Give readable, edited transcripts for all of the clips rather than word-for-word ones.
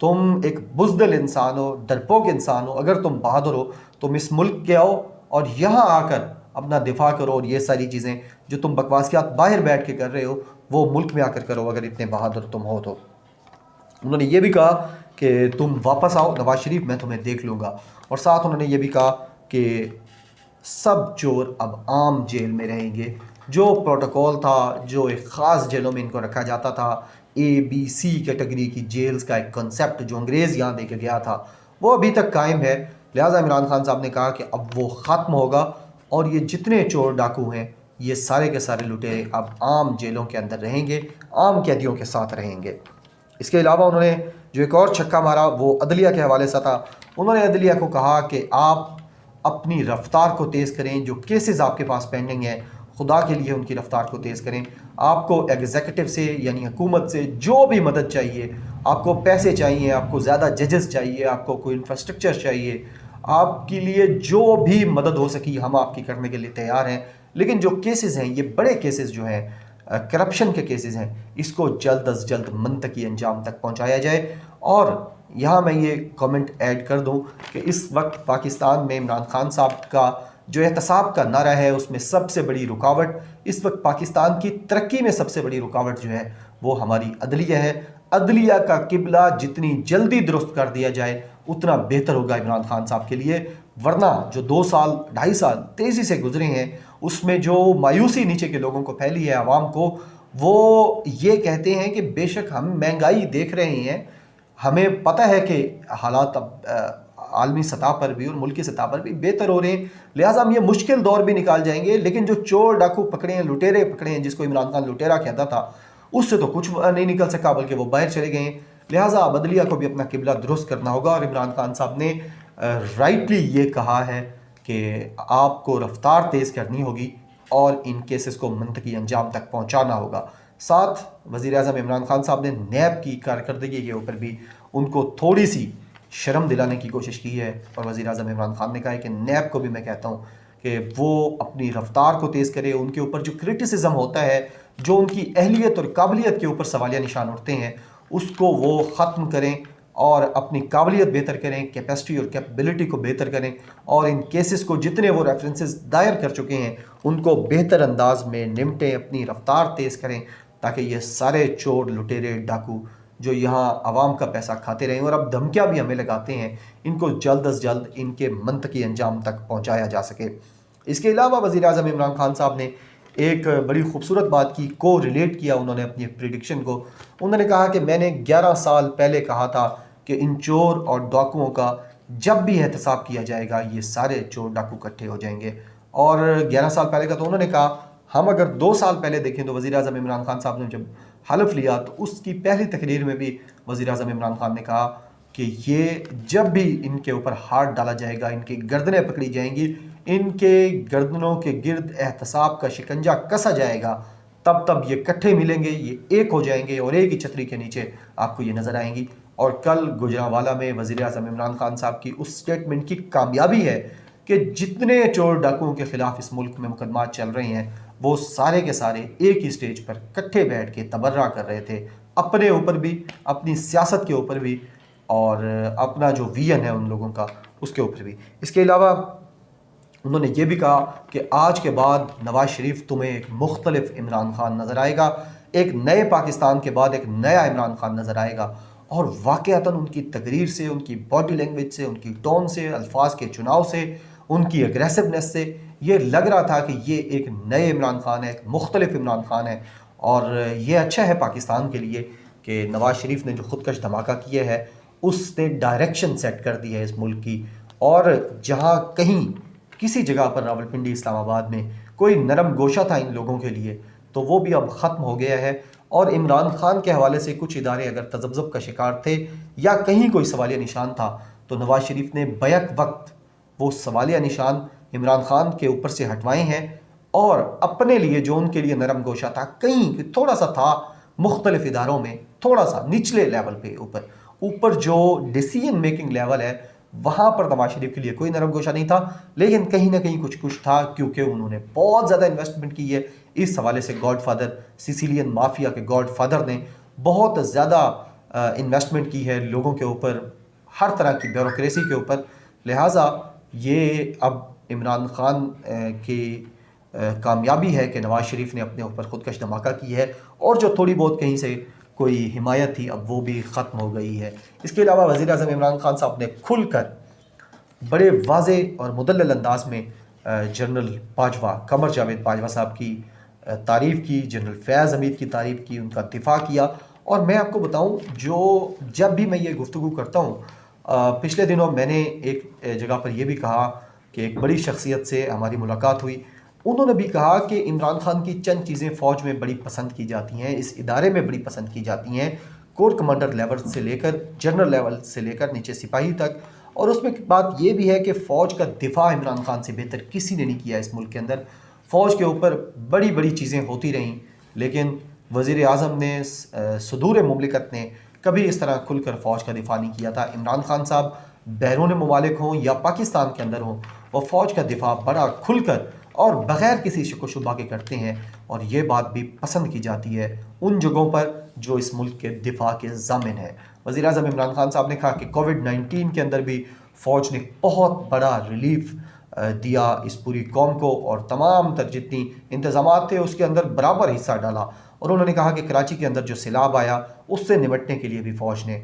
تم ایک بزدل انسان ہو، ڈرپوک انسان ہو، اگر تم بہادر ہو تم اس ملک کے آؤ اور یہاں آ کر اپنا دفاع کرو، اور یہ ساری چیزیں جو تم بکواسیات باہر بیٹھ کے کر رہے ہو وہ ملک میں آ کر کرو اگر اتنے بہادر تم ہو تو۔ انہوں نے یہ بھی کہا کہ تم واپس آؤ نواز شریف، میں تمہیں دیکھ لوں گا، اور ساتھ انہوں نے یہ بھی کہا کہ سب چور اب عام جیل میں رہیں گے۔ جو پروٹوکول تھا، جو ایک خاص جیلوں میں ان کو رکھا جاتا تھا، ABC کیٹیگری کی جیلز کا ایک کنسیپٹ جو انگریز یہاں دے کے گیا تھا، وہ ابھی تک قائم ہے۔ لہٰذا عمران خان صاحب نے کہا کہ اب وہ ختم ہوگا، اور یہ جتنے چور ڈاکو ہیں یہ سارے کے سارے لٹیرے اب عام جیلوں کے اندر رہیں گے، عام قیدیوں کے ساتھ رہیں گے۔ اس کے علاوہ انہوں نے جو ایک اور چھکا مارا وہ عدلیہ کے حوالے سے تھا۔ انہوں نے عدلیہ کو کہا کہ آپ اپنی رفتار کو تیز کریں، جو کیسز آپ کے پاس پینڈنگ ہیں خدا کے لیے ان کی رفتار کو تیز کریں۔ آپ کو ایگزیکٹو سے یعنی حکومت سے جو بھی مدد چاہیے، آپ کو پیسے چاہیے، آپ کو زیادہ ججز چاہیے، آپ کو کوئی انفراسٹرکچر چاہیے، آپ کے لیے جو بھی مدد ہو سکی ہم آپ کی کرنے کے لیے تیار ہیں، لیکن جو کیسز ہیں یہ بڑے کیسز جو ہیں کرپشن کے کیسز ہیں، اس کو جلد از جلد منطقی انجام تک پہنچایا جائے۔ اور یہاں میں یہ کامنٹ ایڈ کر دوں کہ اس وقت پاکستان میں عمران خان صاحب کا جو احتساب کا نعرہ ہے اس میں سب سے بڑی رکاوٹ اس وقت پاکستان کی ترقی میں سب سے بڑی رکاوٹ جو ہے وہ ہماری عدلیہ ہے۔ عدلیہ کا قبلہ جتنی جلدی درست کر دیا جائے اتنا بہتر ہوگا عمران خان صاحب کے لیے، ورنہ جو 2 سال 2.5 سال تیزی سے گزرے ہیں اس میں جو مایوسی نیچے کے لوگوں کو پھیلی ہے، عوام کو، وہ یہ کہتے ہیں کہ بے شک ہم مہنگائی دیکھ رہے ہیں، ہمیں پتہ ہے کہ حالات اب عالمی سطح پر بھی اور ملکی سطح پر بھی بہتر ہو رہے ہیں، لہٰذا ہم یہ مشکل دور بھی نکال جائیں گے، لیکن جو چور ڈاکو پکڑے ہیں، لٹیرے پکڑے ہیں، جس کو عمران خان لٹیرا کہتا تھا، اس سے تو کچھ نہیں نکل سکا بلکہ وہ باہر چلے گئے ہیں۔ لہٰذا عدلیہ کو بھی اپنا قبلہ درست کرنا ہوگا، اور عمران خان صاحب نے رائٹلی یہ کہا ہے کہ آپ کو رفتار تیز کرنی ہوگی اور ان کیسز کو منطقی انجام تک پہنچانا ہوگا۔ ساتھ وزیر اعظم عمران خان صاحب نے نیب کی کارکردگی کے اوپر بھی ان کو تھوڑی سی شرم دلانے کی کوشش کی ہے، اور وزیر اعظم عمران خان نے کہا ہے کہ نیب کو بھی میں کہتا ہوں کہ وہ اپنی رفتار کو تیز کرے، ان کے اوپر جو کرٹیسزم ہوتا ہے، جو ان کی اہلیت اور قابلیت کے اوپر سوالیہ نشان اٹھتے ہیں، اس کو وہ ختم کریں اور اپنی قابلیت بہتر کریں، کیپیسٹی اور کیپبلٹی کو بہتر کریں، اور ان کیسز کو جتنے وہ ریفرنسز دائر کر چکے ہیں ان کو بہتر انداز میں نمٹیں، اپنی رفتار تیز کریں، تاکہ یہ سارے چور لٹیرے ڈاکو جو یہاں عوام کا پیسہ کھاتے رہیں اور اب دھمکیاں بھی ہمیں لگاتے ہیں، ان کو جلد از جلد ان کے منطقی انجام تک پہنچایا جا سکے۔ اس کے علاوہ وزیر اعظم عمران خان صاحب نے ایک بڑی خوبصورت بات کی، کو ریلیٹ کیا انہوں نے اپنی پریڈکشن کو۔ انہوں نے کہا کہ میں نے 11 سال پہلے کہا تھا کہ ان چور اور ڈاکوؤں کا جب بھی احتساب کیا جائے گا یہ سارے چور ڈاکو اکٹھے ہو جائیں گے، اور 11 سال پہلے کا تو انہوں نے کہا، ہم اگر 2 سال پہلے دیکھیں تو وزیر اعظم عمران خان صاحب نے جب حلف لیا تو اس کی پہلی تقریر میں بھی وزیر اعظم عمران خان نے کہا کہ یہ جب بھی ان کے اوپر ہاتھ ڈالا جائے گا، ان کی گردنیں پکڑی جائیں گی، ان کے گردنوں کے گرد احتساب کا شکنجہ کسا جائے گا، تب یہ کٹھے ملیں گے، یہ ایک ہو جائیں گے اور ایک ہی چھتری کے نیچے آپ کو یہ نظر آئیں گی۔ اور کل گوجرانوالہ میں وزیر اعظم عمران خان صاحب کی اس سٹیٹمنٹ کی کامیابی ہے کہ جتنے چور ڈاکوؤں کے خلاف اس ملک میں مقدمات چل رہے ہیں وہ سارے کے سارے ایک ہی سٹیج پر کٹھے بیٹھ کے تبرہ کر رہے تھے، اپنے اوپر بھی، اپنی سیاست کے اوپر بھی، اور اپنا جو ویژن ہے ان لوگوں کا اس کے اوپر بھی۔ اس کے علاوہ انہوں نے یہ بھی کہا کہ آج کے بعد نواز شریف تمہیں ایک مختلف عمران خان نظر آئے گا، ایک نئے پاکستان کے بعد ایک نیا عمران خان نظر آئے گا، اور واقعتاً ان کی تقریر سے، ان کی باڈی لینگویج سے، ان کی ٹون سے، الفاظ کے چناؤ سے، ان کی اگریسونیس سے یہ لگ رہا تھا کہ یہ ایک نئے عمران خان ہے، ایک مختلف عمران خان ہے، اور یہ اچھا ہے پاکستان کے لیے کہ نواز شریف نے جو خودکش دھماکہ کیا ہے اس نے ڈائریکشن سیٹ کر دی ہے اس ملک کی، اور جہاں کہیں کسی جگہ پر راولپنڈی، اسلام آباد میں کوئی نرم گوشہ تھا ان لوگوں کے لیے تو وہ بھی اب ختم ہو گیا ہے، اور عمران خان کے حوالے سے کچھ ادارے اگر تذبذب کا شکار تھے یا کہیں کوئی سوالیہ نشان تھا تو نواز شریف نے بیک وقت وہ سوالیہ نشان عمران خان کے اوپر سے ہٹوائے ہیں، اور اپنے لیے جو ان کے لیے نرم گوشہ تھا کہیں تھوڑا سا تھا مختلف اداروں میں، تھوڑا سا نچلے لیول پہ، اوپر جو ڈیسیژن میکنگ لیول ہے وہاں پر نواز شریف کے لیے کوئی نرم گوشہ نہیں تھا، لیکن کہیں نہ کہیں کچھ تھا، کیونکہ انہوں نے بہت زیادہ انویسٹمنٹ کی ہے۔ اس حوالے سے گاڈ فادر، سیسیلین مافیا کے گاڈ فادر نے بہت زیادہ انویسٹمنٹ کی ہے لوگوں کے اوپر، ہر طرح کی بیوروکریسی کے اوپر. لہٰذا یہ اب عمران خان کی کامیابی ہے کہ نواز شریف نے اپنے اوپر خودکش دھماکہ کی ہے، اور جو تھوڑی بہت کہیں سے کوئی حمایت تھی اب وہ بھی ختم ہو گئی ہے. اس کے علاوہ وزیر اعظم عمران خان صاحب نے کھل کر بڑے واضح اور مدلل انداز میں جنرل باجوہ، قمر جاوید باجوہ صاحب کی تعریف کی، جنرل فیاض حمید کی تعریف کی، ان کا دفاع کیا. اور میں آپ کو بتاؤں، جب بھی میں یہ گفتگو کرتا ہوں، پچھلے دنوں میں نے ایک جگہ پر یہ بھی کہا کہ ایک بڑی شخصیت سے ہماری ملاقات ہوئی، انہوں نے بھی کہا کہ عمران خان کی چند چیزیں فوج میں بڑی پسند کی جاتی ہیں، اس ادارے میں بڑی پسند کی جاتی ہیں، کور کمانڈر لیول سے لے کر جنرل لیول سے لے کر نیچے سپاہی تک. اور اس میں بات یہ بھی ہے کہ فوج کا دفاع عمران خان سے بہتر کسی نے نہیں کیا اس ملک کے اندر. فوج کے اوپر بڑی بڑی چیزیں ہوتی رہیں، لیکن وزیر اعظم نے، صدور مملکت نے کبھی اس طرح کھل کر فوج کا دفاع نہیں کیا تھا. عمران خان صاحب بیرون ممالک ہوں یا پاکستان کے اندر ہوں، وہ فوج کا دفاع بڑا کھل کر اور بغیر کسی شک و شبہ کے کرتے ہیں، اور یہ بات بھی پسند کی جاتی ہے ان جگہوں پر جو اس ملک کے دفاع کے ضامن ہے. وزیر اعظم عمران خان صاحب نے کہا کہ کووڈ-19 کے اندر بھی فوج نے بہت بڑا ریلیف دیا اس پوری قوم کو، اور تمام تر جتنی انتظامات تھے اس کے اندر برابر حصہ ڈالا. اور انہوں نے کہا کہ کراچی کے اندر جو سیلاب آیا اس سے نمٹنے کے لیے بھی فوج نے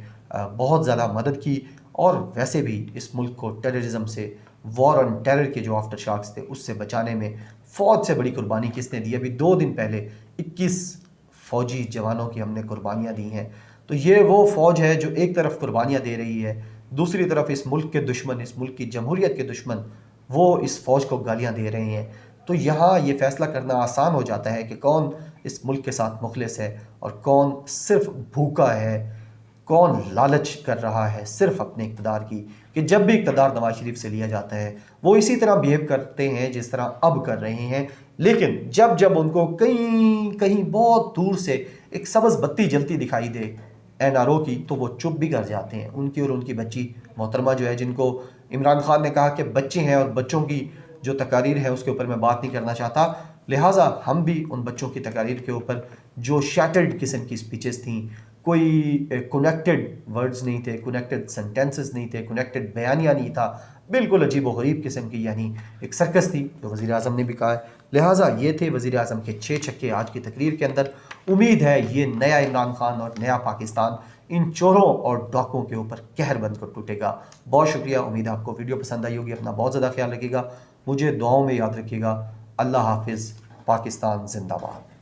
بہت زیادہ مدد کی، اور ویسے بھی اس ملک کو ٹیررزم سے، وار آن ٹیرر کے جو آفٹر شاکس تھے اس سے بچانے میں فوج سے بڑی قربانی کس نے دی. ابھی 2 دن پہلے 21 فوجی جوانوں کی ہم نے قربانیاں دی ہیں. تو یہ وہ فوج ہے جو ایک طرف قربانیاں دے رہی ہے، دوسری طرف اس ملک کے دشمن، اس ملک کی جمہوریت کے دشمن، وہ اس فوج کو گالیاں دے رہے ہیں. تو یہاں یہ فیصلہ کرنا آسان ہو جاتا ہے کہ کون اس ملک کے ساتھ مخلص ہے اور کون صرف بھوکا ہے، کون لالچ کر رہا ہے صرف اپنے اقتدار کی. کہ جب بھی اقتدار نواز شریف سے لیا جاتا ہے وہ اسی طرح بیہیو کرتے ہیں جس طرح اب کر رہے ہیں، لیکن جب ان کو کہیں بہت دور سے ایک سبز بتی جلتی دکھائی دے NRO کی، تو وہ چپ بھی کر جاتے ہیں. ان کی اور ان کی بچی محترمہ جو ہے، جن کو عمران خان نے کہا کہ بچے ہیں اور بچوں کی جو تقاریر ہے اس کے اوپر میں بات نہیں کرنا چاہتا، لہٰذا ہم بھی ان بچوں کی تقاریر کے اوپر جو شیٹرڈ قسم کی سپیچز تھیں، کوئی کنیکٹڈ ورڈز نہیں تھے، کنیکٹڈ سنٹینسز نہیں تھے، کنیکٹڈ بیانیہ نہیں تھا، بالکل عجیب و غریب قسم کی، یعنی ایک سرکس تھی جو وزیر اعظم نے بھی کہا ہے. لہٰذا یہ تھے وزیر اعظم کے 6 چھکے آج کی تقریر کے اندر. امید ہے یہ نیا عمران خان اور نیا پاکستان ان چوروں اور ڈاکوں کے اوپر قہر بند کر ٹوٹے گا. بہت شکریہ، امید آپ کو ویڈیو پسند آئی ہوگی. اپنا بہت زیادہ خیال رکھیے گا، مجھے دعاؤں میں یاد رکھیے گا. اللہ حافظ. پاکستان زندہ باد.